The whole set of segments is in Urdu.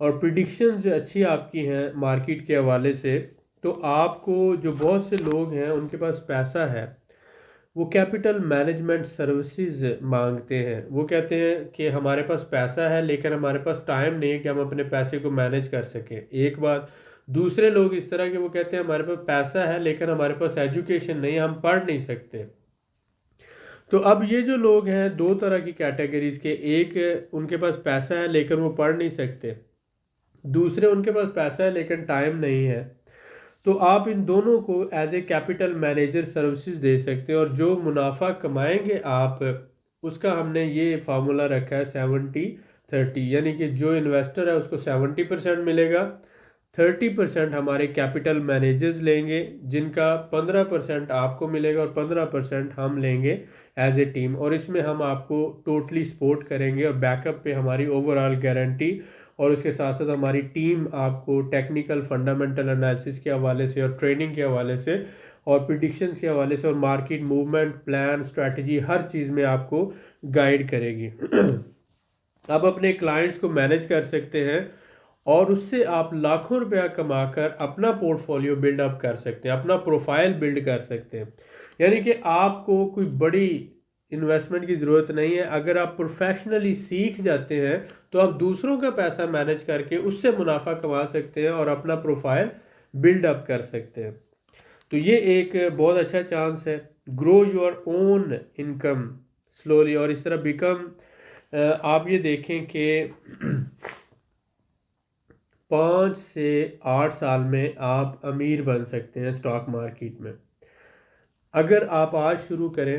اور پریڈکشن جو اچھی آپ کی ہیں مارکیٹ کے حوالے سے، تو آپ کو جو بہت سے لوگ ہیں ان کے پاس پیسہ ہے، وہ کیپٹل مینجمنٹ سروسز مانگتے ہیں. وہ کہتے ہیں کہ ہمارے پاس پیسہ ہے لیکن ہمارے پاس ٹائم نہیں ہے کہ ہم اپنے پیسے کو مینج کر سکیں. ایک بات. دوسرے لوگ اس طرح کے وہ کہتے ہیں ہمارے پاس پیسہ ہے لیکن ہمارے پاس ایجوکیشن نہیں ہے، ہم پڑھ نہیں سکتے. تو اب یہ جو لوگ ہیں دو طرح کی کیٹیگریز کے، ایک ان کے پاس پیسہ ہے لیکن وہ پڑھ نہیں سکتے، دوسرے ان کے پاس پیسہ ہے لیکن ٹائم نہیں ہے. تو آپ ان دونوں کو as a capital manager services دے سکتے ہیں، اور جو منافع کمائیں گے آپ، اس کا ہم نے یہ فارمولا رکھا ہے 70-30، یعنی کہ جو انویسٹر ہے اس کو 70% ملے گا، 30% ہمارے کیپٹل مینیجرز لیں گے جن کا 15% آپ کو ملے گا اور 15% ہم لیں گے ایز اے ٹیم. اور اس میں ہم آپ کو ٹوٹلی سپورٹ کریں گے، اور بیک اپ پہ ہماری اوور آل گارنٹی، اور اس کے ساتھ ساتھ ہماری ٹیم آپ کو ٹیکنیکل فنڈامنٹل انالیسس کے حوالے سے اور ٹریننگ کے حوالے سے اور پریڈکشنز کے حوالے سے اور مارکیٹ موومنٹ پلان اسٹریٹجی ہر چیز میں آپ کو گائیڈ کرے گی. آپ اپنے کلائنٹس کو مینیج کر سکتے ہیں اور اس سے آپ لاکھوں روپیہ کما کر اپنا پورٹ فولیو بلڈ اپ کر سکتے ہیں، اپنا پروفائل بلڈ کر سکتے ہیں. یعنی کہ آپ کو کوئی بڑی انویسٹمنٹ کی ضرورت نہیں ہے. اگر آپ پروفیشنلی سیکھ جاتے ہیں تو آپ دوسروں کا پیسہ مینیج کر کے اس سے منافع کما سکتے ہیں اور اپنا پروفائل بلڈ اپ کر سکتے ہیں. تو یہ ایک بہت اچھا چانس ہے. Grow your own income slowly, اور اس طرح بیکم، آپ یہ دیکھیں کہ 5 سے 8 سال میں آپ امیر بن سکتے ہیں اسٹاک مارکیٹ میں. اگر آپ آج شروع کریں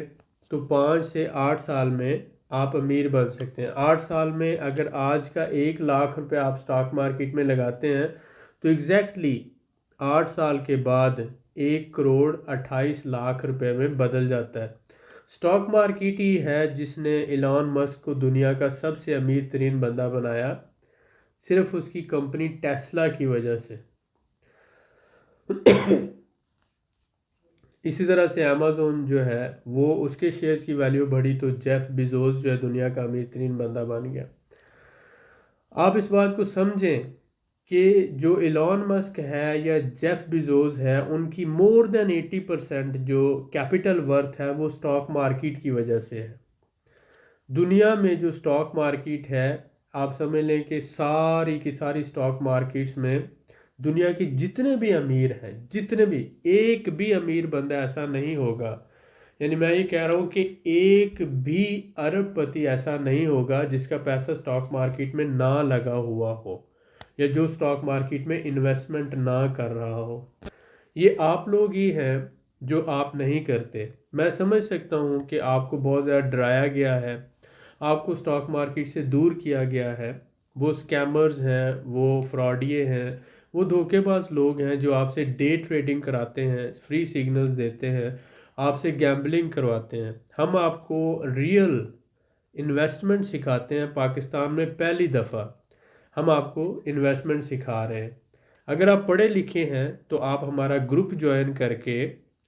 تو 5 سے 8 سال میں آپ امیر بن سکتے ہیں. 8 سال میں اگر آج کا 1 لاکھ روپے آپ اسٹاک مارکیٹ میں لگاتے ہیں تو ایگزیکٹلی 8 سال کے بعد 1 کروڑ 28 لاکھ روپے میں بدل جاتا ہے. اسٹاک مارکیٹ ہی ہے جس نے ایلان مسک کو دنیا کا سب سے امیر ترین بندہ بنایا، صرف اس کی کمپنی ٹیسلا کی وجہ سے. اسی طرح سے امیزون جو ہے وہ اس کے شیئرز کی ویلیو بڑھی تو جیف بیزوس جو ہے دنیا کا امیر ترین بندہ بن گیا. آپ اس بات کو سمجھیں کہ جو ایلان مسک ہے یا جیف بیزوس ہے، ان کی مور دین 80% جو کیپٹل ورتھ ہے وہ اسٹاک مارکیٹ کی وجہ سے ہے. دنیا میں جو اسٹاک مارکیٹ ہے، آپ سمجھ لیں کہ ساری کی ساری اسٹاک مارکیٹس میں دنیا کی جتنے بھی امیر ہیں، جتنے بھی، ایک بھی امیر بندہ ایسا نہیں ہوگا، یعنی میں یہ کہہ رہا ہوں کہ ایک بھی ارب پتی ایسا نہیں ہوگا جس کا پیسہ اسٹاک مارکیٹ میں نہ لگا ہوا ہو یا جو اسٹاک مارکیٹ میں انویسٹمنٹ نہ کر رہا ہو. یہ آپ لوگ ہی ہیں جو آپ نہیں کرتے. میں سمجھ سکتا ہوں کہ آپ کو بہت زیادہ ڈرایا گیا ہے، آپ کو اسٹاک مارکیٹ سے دور کیا گیا ہے. وہ سکیمرز ہیں، وہ فراڈیے ہیں، وہ دھوکے باز لوگ ہیں جو آپ سے ڈے ٹریڈنگ کراتے ہیں، فری سگنلز دیتے ہیں، آپ سے گیمبلنگ کرواتے ہیں. ہم آپ کو ریئل انویسٹمنٹ سکھاتے ہیں. پاکستان میں پہلی دفعہ ہم آپ کو انویسٹمنٹ سکھا رہے ہیں. اگر آپ پڑھے لکھے ہیں تو آپ ہمارا گروپ جوائن کر کے،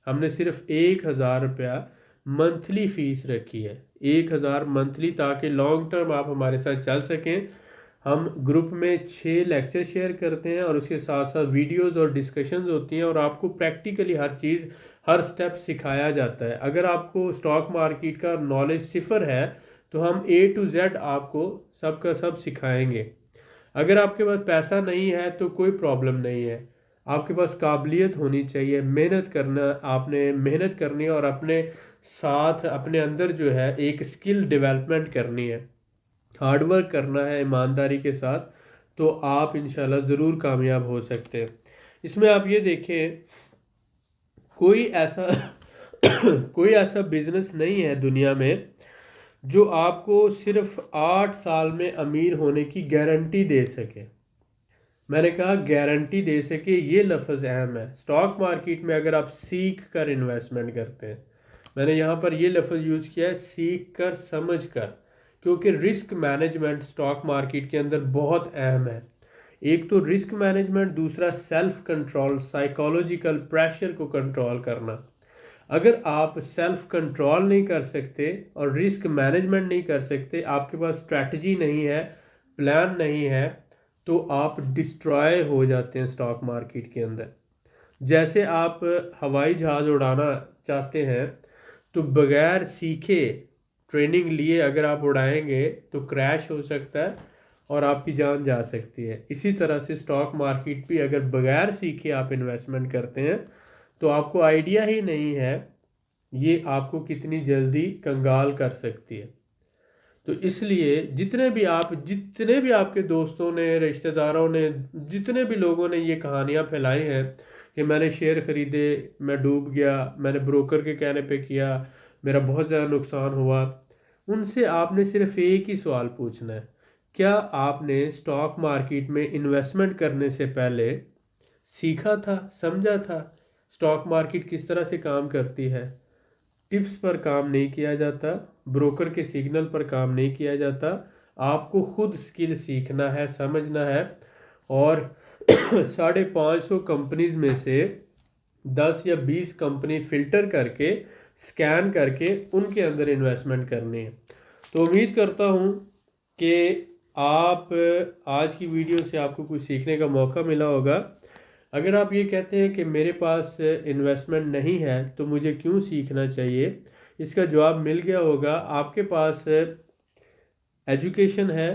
ہم نے صرف 1,000 روپیہ منتھلی فیس رکھی ہے، 1,000 منتھلی، تاکہ لانگ ٹرم آپ ہمارے ساتھ چل سکیں. ہم گروپ میں 6 لیکچر شیئر کرتے ہیں اور اس کے ساتھ ساتھ ویڈیوز اور ڈسکشنز ہوتی ہیں، اور آپ کو پریکٹیکلی ہر چیز، ہر سٹیپ سکھایا جاتا ہے. اگر آپ کو اسٹاک مارکیٹ کا نالج صفر ہے تو ہم A to Z آپ کو سب کا سب سکھائیں گے. اگر آپ کے پاس پیسہ نہیں ہے تو کوئی پرابلم نہیں ہے، آپ کے پاس قابلیت ہونی چاہیے، محنت کرنا، آپ نے محنت کرنی ہے اور اپنے ساتھ اپنے اندر جو ہے ایک سکل ڈیولپمنٹ کرنی ہے، ہارڈ ورک کرنا ہے ایمانداری کے ساتھ، تو آپ انشاءاللہ ضرور کامیاب ہو سکتے ہیں. اس میں آپ یہ دیکھیں، کوئی ایسا کوئی ایسا بزنس نہیں ہے دنیا میں جو آپ کو صرف 8 سال میں امیر ہونے کی گارنٹی دے سکے. میں نے کہا گارنٹی دے سکے، یہ لفظ اہم ہے. اسٹاک مارکیٹ میں اگر آپ سیکھ کر انویسٹمنٹ کرتے ہیں، میں نے یہاں پر یہ لفظ یوز کیا ہے، سیکھ کر، سمجھ کر، کیونکہ رسک مینجمنٹ اسٹاک مارکیٹ کے اندر بہت اہم ہے. ایک تو رسک مینجمنٹ، دوسرا سیلف کنٹرول، سائیکالوجیکل پریشر کو کنٹرول کرنا. اگر آپ سیلف کنٹرول نہیں کر سکتے اور رسک مینجمنٹ نہیں کر سکتے، آپ کے پاس اسٹریٹجی نہیں ہے، پلان نہیں ہے، تو آپ ڈسٹرائے ہو جاتے ہیں اسٹاک مارکیٹ کے اندر. جیسے آپ ہوائی جہاز اڑانا چاہتے ہیں تو بغیر سیکھے ٹریننگ لیے اگر آپ اڑائیں گے تو کریش ہو سکتا ہے اور آپ کی جان جا سکتی ہے. اسی طرح سے اسٹاک مارکیٹ بھی اگر بغیر سیکھے آپ انویسٹمنٹ کرتے ہیں تو آپ کو آئیڈیا ہی نہیں ہے یہ آپ کو کتنی جلدی کنگال کر سکتی ہے. تو اس لیے جتنے بھی آپ کے دوستوں نے، رشتہ داروں نے، جتنے بھی لوگوں نے یہ کہانیاں پھیلائی ہیں کہ میں نے شیئر خریدے، میں ڈوب گیا، میں نے بروکر کے کہنے پہ کیا، میرا بہت زیادہ نقصان ہوا، ان سے آپ نے صرف ایک ہی سوال پوچھنا ہے: کیا آپ نے اسٹاک مارکیٹ میں انویسٹمنٹ کرنے سے پہلے سیکھا تھا، سمجھا تھا اسٹاک مارکیٹ کس طرح سے کام کرتی ہے؟ ٹپس پر کام نہیں کیا جاتا، بروکر کے سگنل پر کام نہیں کیا جاتا. آپ کو خود سکل سیکھنا ہے، سمجھنا ہے، اور 550 کمپنیز میں سے 10 یا 20 کمپنی فلٹر کر کے، سکین کر کے ان کے اندر انویسٹمنٹ کرنی ہے. تو امید کرتا ہوں کہ آپ آج کی ویڈیو سے آپ کو کچھ سیکھنے کا موقع ملا ہوگا. اگر آپ یہ کہتے ہیں کہ میرے پاس انویسٹمنٹ نہیں ہے تو مجھے کیوں سیکھنا چاہیے، اس کا جواب مل گیا ہوگا. آپ کے پاس ایجوکیشن ہے،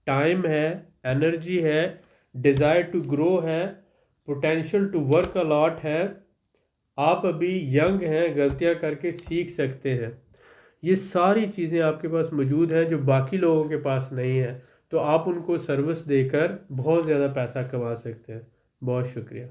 ٹائم ہے، انرجی ہے، ڈیزائر ٹو گرو ہے، پوٹینشیل ٹو ورک الاٹ ہے. آپ ابھی ینگ ہیں، غلطیاں کر کے سیکھ سکتے ہیں. یہ ساری چیزیں آپ کے پاس موجود ہیں جو باقی لوگوں کے پاس نہیں ہیں. تو آپ ان کو سروس دے کر بہت زیادہ پیسہ کما سکتے ہیں. بہت شکریہ.